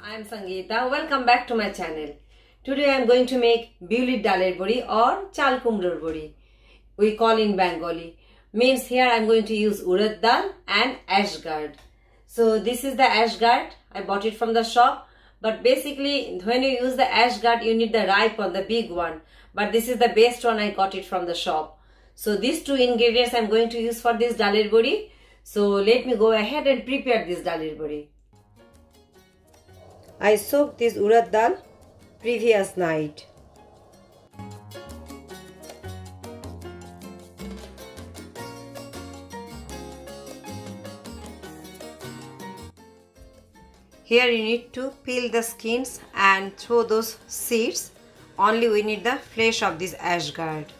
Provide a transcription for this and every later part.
I am Sangita. Welcome back to my channel. Today I am going to make Builir daler bori or Chalkumror bori. We call in Bengali. Means here I am going to use Urad dal and ash gourd. So this is the ash gourd. I bought it from the shop. But basically when you use the ash gourd you need the ripe one, the big one. But this is the best one, I got it from the shop. So these two ingredients I am going to use for this daler bori. So let me go ahead and prepare this daler bori. I soaked this urad dal previous night. Here you need to peel the skins and throw those seeds. Only we need the flesh of this ash gourd.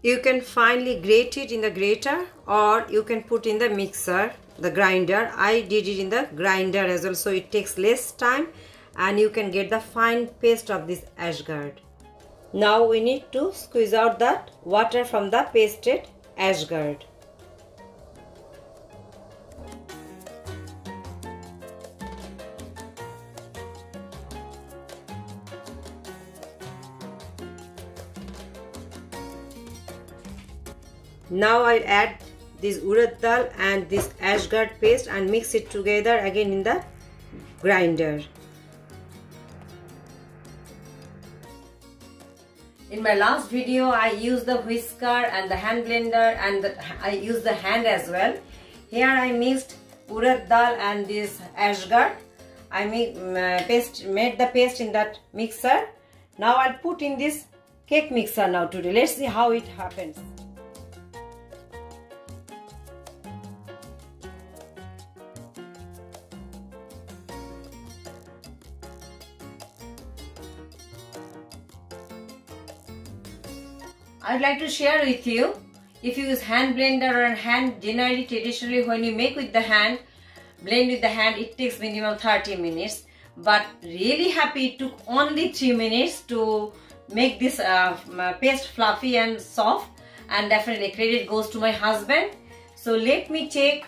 You can finely grate it in the grater or you can put in the mixer, the grinder. I did it in the grinder as well, so it takes less time and you can get the fine paste of this ash gourd. Now we need to squeeze out that water from the pasted ash gourd. Now I add this urad dal and this ash gourd paste and mix it together again in the grinder. In my last video I used the whisker and the hand blender and I used the hand as well. Here I mixed urad dal and this ash gourd. I made the paste in that mixer. Now I'll put in this cake mixer now today. Let's see how it happens. I'd like to share with you, if you use hand blender or hand, generally traditionally when you make with the hand, blend with the hand, it takes minimum 30 minutes. But really happy it took only 3 minutes to make this paste fluffy and soft, and definitely credit goes to my husband. So let me check,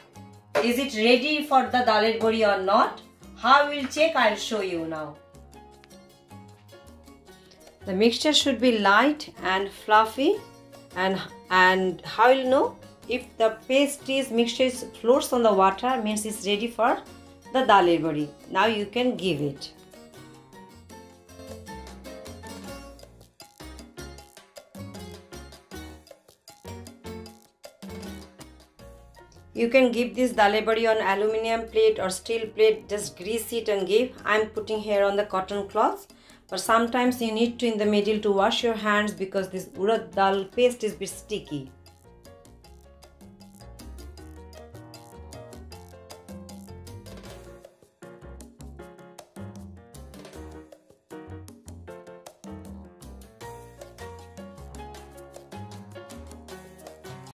is it ready for the daler bori or not? How I will check, I'll show you now. The mixture should be light and fluffy, and how you'll know if the mixture floats on the water means it's ready for the daler bori. Now you can give it. You can give this daler bori on aluminium plate or steel plate, just grease it and give. I'm putting here on the cotton cloth. But sometimes you need to in the middle to wash your hands because this urad dal paste is a bit sticky.